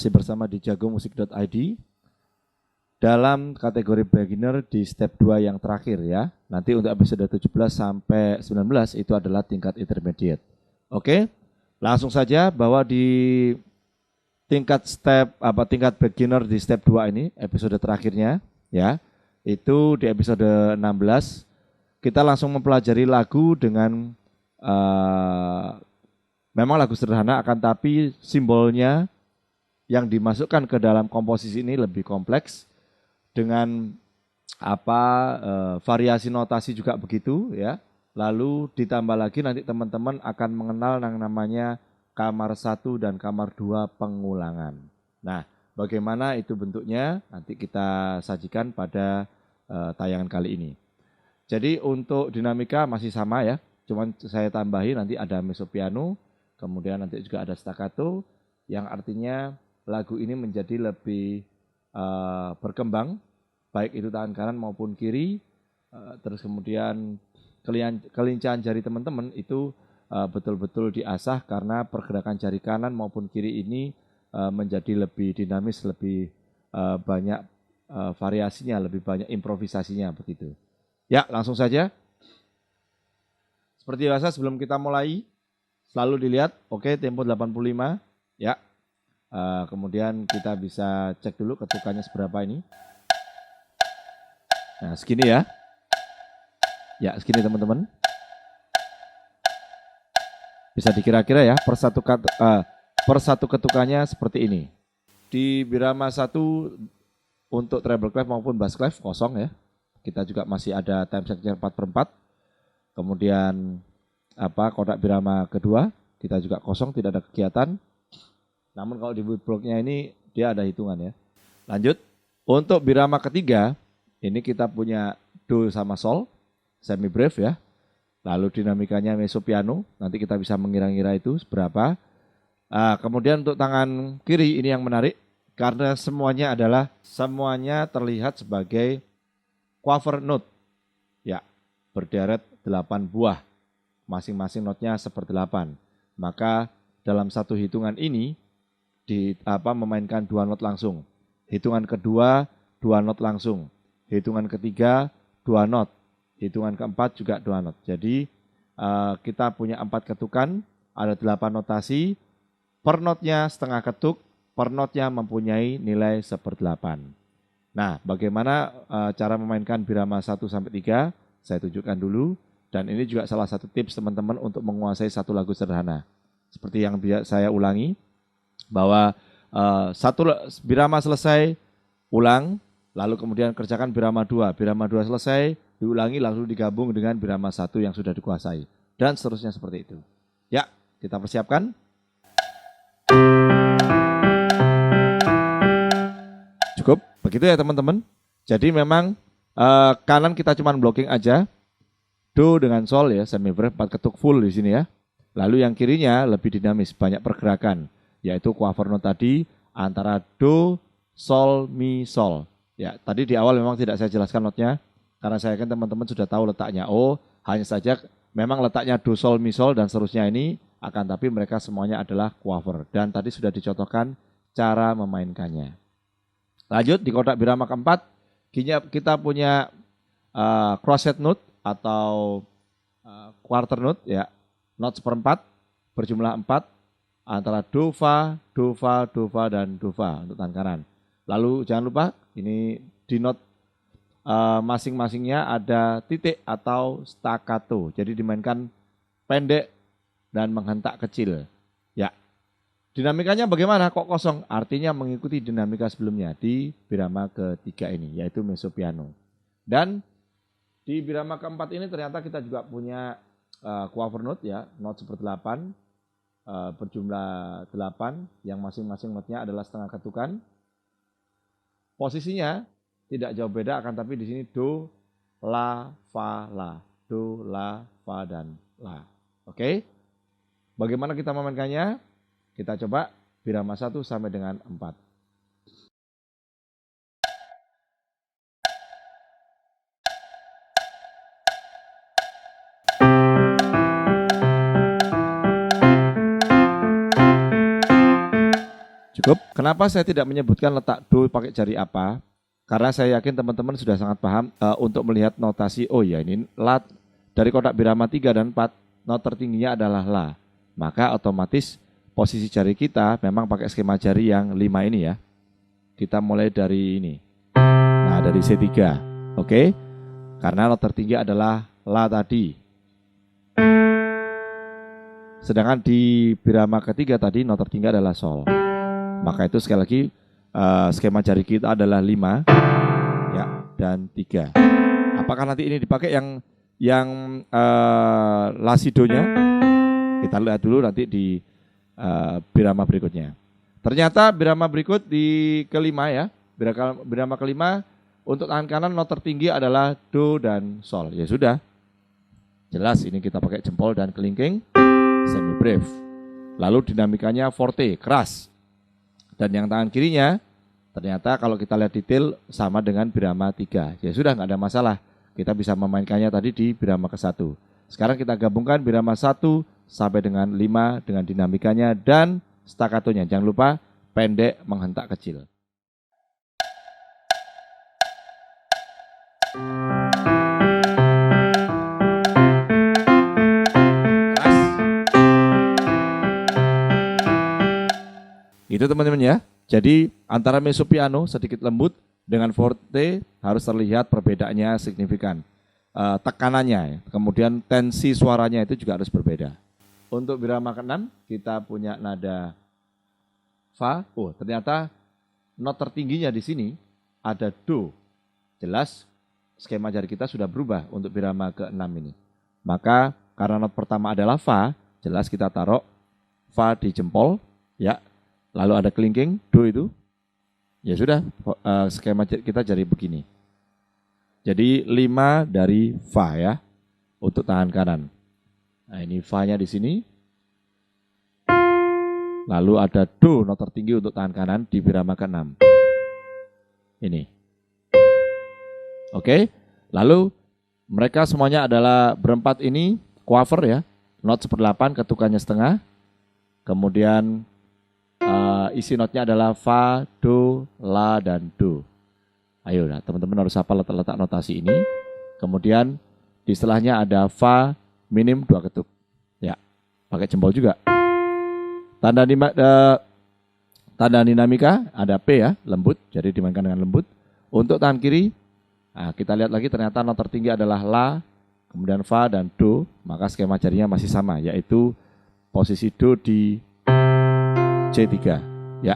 Masih bersama di jagomusik.id dalam kategori beginner di step 2 yang terakhir ya. Nanti untuk episode 17 sampai 19 itu adalah tingkat intermediate. Oke, langsung saja bahwa di tingkat tingkat beginner di step 2 ini episode terakhirnya ya. Itu di episode 16 kita langsung mempelajari lagu dengan memang lagu sederhana akan tapi simbolnya yang dimasukkan ke dalam komposisi ini lebih kompleks dengan variasi notasi juga begitu ya. Lalu ditambah lagi nanti teman-teman akan mengenal yang namanya kamar 1 dan kamar 2 pengulangan. Nah, bagaimana itu bentuknya nanti kita sajikan pada tayangan kali ini. Jadi untuk dinamika masih sama ya, cuman saya tambahin nanti ada mezzo piano, kemudian nanti juga ada staccato yang artinya lagu ini menjadi lebih berkembang, baik itu tangan kanan maupun kiri, terus kemudian kelincahan jari teman-teman itu betul-betul diasah karena pergerakan jari kanan maupun kiri ini menjadi lebih dinamis, lebih banyak variasinya, lebih banyak improvisasinya begitu. Ya, langsung saja. Seperti biasa sebelum kita mulai, selalu dilihat, oke, tempo 85, ya. Kemudian kita bisa cek dulu ketukannya seberapa ini. Nah, segini ya. Ya, segini teman-teman. Bisa dikira-kira ya, per satu ketukannya seperti ini. Di birama 1 untuk treble clef maupun bass clef kosong ya. Kita juga masih ada time signature 4/4. Kemudian kotak birama kedua kita juga kosong, tidak ada kegiatan. Namun kalau di woodblock-nya ini dia ada hitungan ya. Lanjut, untuk birama ketiga ini kita punya do sama sol, semi breve ya. Lalu dinamikanya mezzo piano, nanti kita bisa mengira-ngira itu seberapa. Kemudian untuk tangan kiri ini yang menarik karena semuanya terlihat sebagai quaver note. Ya, berderet 8 buah. Masing-masing notnya seper-8. Maka dalam satu hitungan ini memainkan 2 not langsung. Hitungan kedua 2 not langsung. Hitungan ketiga 2 not. Hitungan keempat juga 2 not. Jadi kita punya 4 ketukan, ada 8 notasi. Per notnya setengah ketuk, per notnya mempunyai nilai 1/8. Nah, bagaimana cara memainkan birama 1 sampai 3? Saya tunjukkan dulu. Dan ini juga salah satu tips teman-teman untuk menguasai satu lagu sederhana. Seperti yang saya ulangi, bahwa satu birama selesai, ulang, lalu kemudian kerjakan birama 2. Birama 2 selesai, diulangi, lalu digabung dengan birama 1 yang sudah dikuasai. Dan seterusnya seperti itu. Ya, kita persiapkan. Cukup, begitu ya teman-teman. Jadi memang kanan kita cuma blocking aja. Do dengan sol ya, semi breve 4 ketuk full di sini ya. Lalu yang kirinya lebih dinamis, banyak pergerakan, yaitu quaver note tadi antara do, sol, mi, sol. Ya, tadi di awal memang tidak saya jelaskan notnya karena saya kan teman-teman sudah tahu letaknya. Oh, hanya saja memang letaknya do, sol, mi, sol dan seterusnya ini akan tapi mereka semuanya adalah quaver dan tadi sudah dicontohkan cara memainkannya. Lanjut di kotak birama keempat, kita punya crochet note atau quarter note ya, not seperempat berjumlah 4 antara do fa, do fa, do fa dan do fa untuk tangan kanan. Lalu jangan lupa ini di not masing-masingnya ada titik atau staccato. Jadi dimainkan pendek dan menghentak kecil. Ya. Dinamikanya bagaimana kok kosong? Artinya mengikuti dinamika sebelumnya di birama ketiga ini yaitu mezzo piano. Dan di birama keempat ini ternyata kita juga punya quaver note ya, not 1/8 berjumlah 8 yang masing-masing notnya adalah setengah ketukan. Posisinya tidak jauh beda akan tapi di sini do, la, fa, la. Do, la, fa dan la. Oke. Bagaimana kita memainkannya? Kita coba birama 1 sampai dengan 4. Cukup. Kenapa saya tidak menyebutkan letak do pakai jari apa? Karena saya yakin teman-teman sudah sangat paham untuk melihat notasi, oh ya ini la dari kotak birama 3 dan 4, not tertingginya adalah la. Maka otomatis posisi jari kita memang pakai skema jari yang 5 ini ya. Kita mulai dari ini. Nah, dari C3. Oke. Karena not tertinggi adalah la tadi. Sedangkan di birama ketiga tadi not tertinggi adalah sol. Maka itu sekali lagi skema jari kita adalah 5 ya dan 3. Apakah nanti ini dipakai yang la si do-nya? Kita lihat dulu nanti di birama berikutnya. Ternyata birama berikut di kelima ya. Birama kelima untuk tangan kanan not tertinggi adalah do dan sol. Ya sudah. Jelas ini kita pakai jempol dan kelingking semi breve. Lalu dinamikanya forte, keras. Dan yang tangan kirinya ternyata kalau kita lihat detail sama dengan birama 3. Ya sudah, nggak ada masalah. Kita bisa memainkannya tadi di birama ke-1. Sekarang kita gabungkan birama 1 sampai dengan 5 dengan dinamikanya dan staccatonya. Jangan lupa pendek menghentak kecil. Itu teman-teman ya. Jadi antara mezzo piano sedikit lembut dengan forte harus terlihat perbedaannya signifikan. Tekanannya, kemudian tensi suaranya itu juga harus berbeda. Untuk birama ke-6 kita punya nada fa. Oh, ternyata not tertingginya di sini ada do. Jelas skema jari kita sudah berubah untuk birama ke-6 ini. Maka karena not pertama adalah fa, jelas kita taruh fa di jempol ya. Lalu ada kelingking, do itu. Ya sudah, skema kita jadi begini. Jadi 5 dari fa ya, untuk tangan kanan. Nah ini fa-nya di sini. Lalu ada do, not tertinggi untuk tangan kanan di birama ke-6. Ini. Oke, lalu mereka semuanya adalah berempat ini, quaver ya. Not 1/8, ketukannya setengah. Kemudian isi notnya adalah fa, do, la, dan do. Ayo, nah, teman-teman harus hafal letak-letak notasi ini. Kemudian di setelahnya ada fa minim 2 ketuk. Ya, pakai jempol juga. Tanda dinamika ada P ya, lembut, jadi dimainkan dengan lembut. Untuk tangan kiri, nah, kita lihat lagi ternyata not tertinggi adalah la, kemudian fa dan do. Maka skema jarinya masih sama, yaitu posisi do di C3 ya.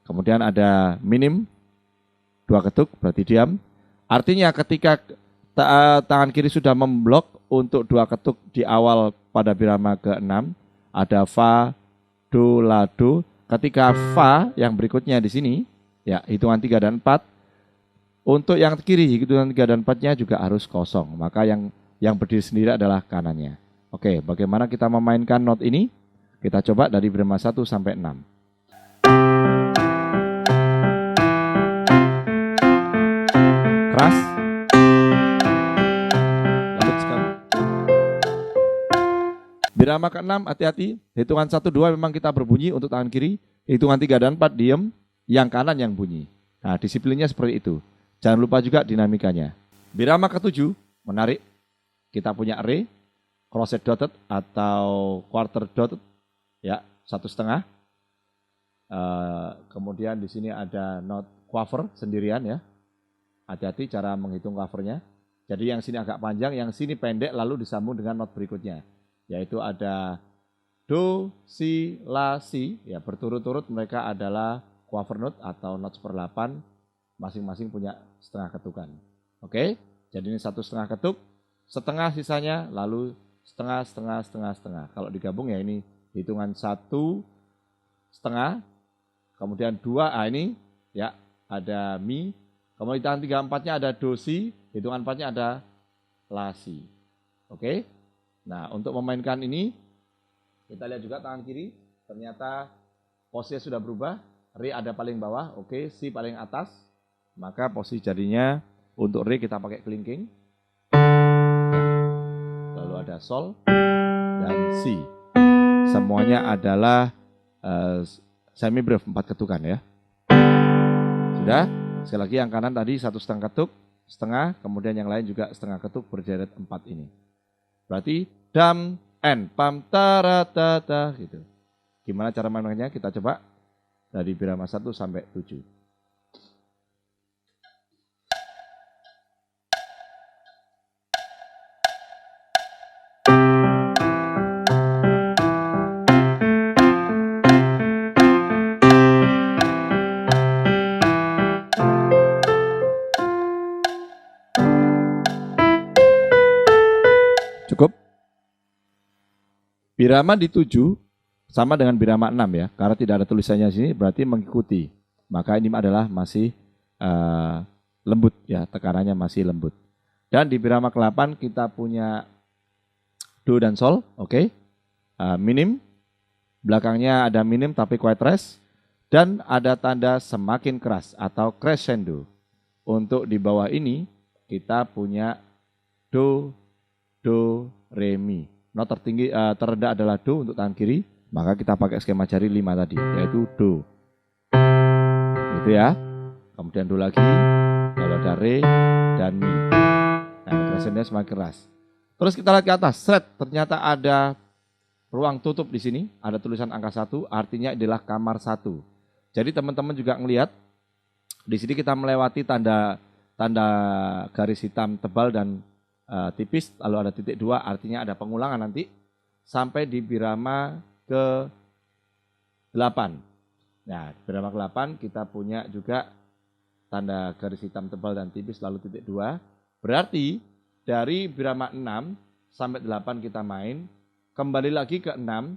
Kemudian ada minim 2 ketuk berarti diam. Artinya ketika tangan kiri sudah memblok untuk 2 ketuk di awal pada birama ke-6 ada fa, do, la, do. Ketika fa yang berikutnya di sini ya hitungan 3 dan 4. Untuk yang kiri hitungan 3 dan 4-nya juga harus kosong. Maka yang berdiri sendiri adalah kanannya. Oke, bagaimana kita memainkan not ini? Kita coba dari birama 1 sampai 6. Keras. Lembut sekali. Birama ke-6 hati-hati. Hitungan 1, 2 memang kita berbunyi untuk tangan kiri. Hitungan 3 dan 4 diem. Yang kanan yang bunyi. Nah disiplinnya seperti itu. Jangan lupa juga dinamikanya. Birama ke-7 menarik. Kita punya re, crochet dotted atau quarter dotted. Ya, 1/2. Kemudian di sini ada not quaver sendirian ya. Hati-hati cara menghitung quavernya. Jadi yang sini agak panjang, yang sini pendek lalu disambung dengan not berikutnya. Yaitu ada do, si, la, si. Ya, berturut-turut mereka adalah quaver note atau not 1/8. Masing-masing punya setengah ketukan. Oke, jadi ini 1/2 ketuk. Setengah sisanya lalu setengah. Kalau digabung ya ini hitungan 1/2, kemudian 2, ini ya ada mi, kemudian 3/4-nya ada do si, hitungan 4-nya ada la si. Oke. Nah, untuk memainkan ini kita lihat juga tangan kiri, ternyata posisinya sudah berubah. Re ada paling bawah, oke, si paling atas. Maka posisi jadinya untuk re kita pakai kelingking. Lalu ada sol dan si. Semuanya adalah semi brief 4 ketukan ya. Sudah? Sekali lagi yang kanan tadi 1,5 ketuk, setengah, kemudian yang lain juga setengah ketuk berderet 4 ini. Berarti dam, en, pam, taratata gitu. Gimana cara mainnya? Kita coba dari birama 1 sampai 7. Cukup? Birama di 7 sama dengan birama 6 ya. Karena tidak ada tulisannya di sini berarti mengikuti. Maka ini adalah masih lembut ya, tekanannya masih lembut. Dan di birama ke-8 kita punya do dan sol, oke. Minim, belakangnya ada minim tapi quiet rest. Dan ada tanda semakin keras atau crescendo. Untuk di bawah ini kita punya do, re, mi. Not tertinggi, terendah adalah do untuk tangan kiri, maka kita pakai skema jari 5 tadi, yaitu do. Gitu ya. Kemudian do lagi, lalu ada re dan mi. Nah, crescendo semakin keras. Terus kita lihat ke atas, sret, ternyata ada ruang tutup di sini, ada tulisan angka 1, artinya adalah kamar 1. Jadi teman-teman juga ngelihat di sini kita melewati tanda garis hitam tebal dan tipis, lalu ada titik 2, artinya ada pengulangan nanti sampai di birama ke-8. Nah, birama ke-8 kita punya juga tanda garis hitam tebal dan tipis lalu titik 2. Berarti dari birama 6 sampai 8 kita main, kembali lagi ke 6,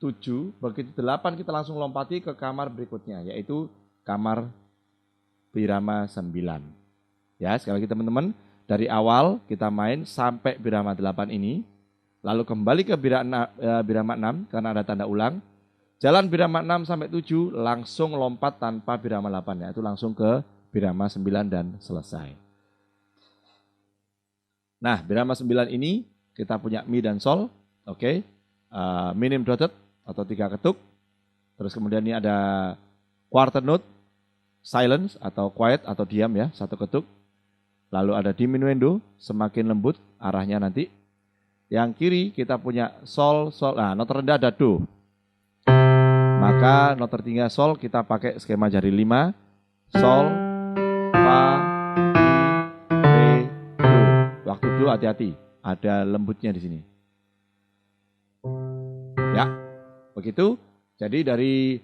7, begitu 8 kita langsung lompati ke kamar berikutnya, yaitu kamar birama 9. Ya, sekali lagi teman-teman, dari awal kita main sampai birama 8 ini, lalu kembali ke birama 6 karena ada tanda ulang. Jalan birama 6 sampai 7 langsung lompat tanpa birama 8, yaitu langsung ke birama 9 dan selesai. Nah, birama 9 ini kita punya mi dan sol, oke. Minim dotted atau 3 ketuk. Terus kemudian ini ada quarter note, silence atau quiet atau diam ya, 1 ketuk. Lalu ada diminuendo, semakin lembut arahnya nanti. Yang kiri kita punya sol, nah not rendah ada do. Maka not tertinggi sol kita pakai skema jari 5, sol, fa, mi, re, do. Waktu do hati-hati, ada lembutnya di sini. Ya, begitu. Jadi dari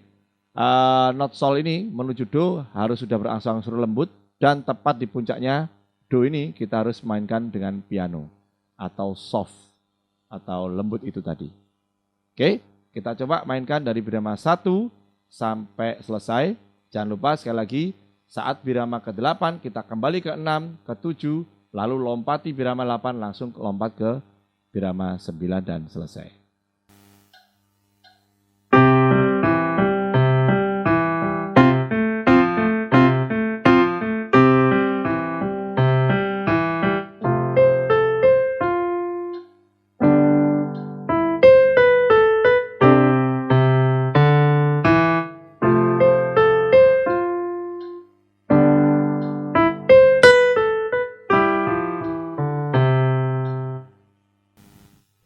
not sol ini menuju do harus sudah berangsur-angsur lembut dan tepat di puncaknya do ini kita harus mainkan dengan piano atau soft atau lembut itu tadi. Oke, kita coba mainkan dari birama 1 sampai selesai. Jangan lupa sekali lagi saat birama ke-8 kita kembali ke 6, ke 7, lalu lompati birama 8 langsung lompat ke birama 9 dan selesai.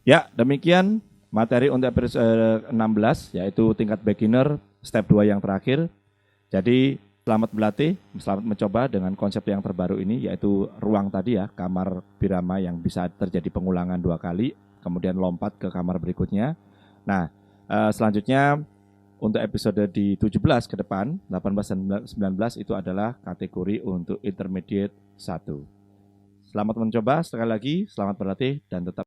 Ya, demikian materi untuk episode 16, yaitu tingkat beginner, step 2 yang terakhir. Jadi, selamat berlatih, selamat mencoba dengan konsep yang terbaru ini, yaitu ruang tadi ya, kamar birama yang bisa terjadi pengulangan 2 kali, kemudian lompat ke kamar berikutnya. Nah, selanjutnya untuk episode di 17 ke depan, 18 dan 19 itu adalah kategori untuk intermediate 1. Selamat mencoba, sekali lagi, selamat berlatih, dan tetap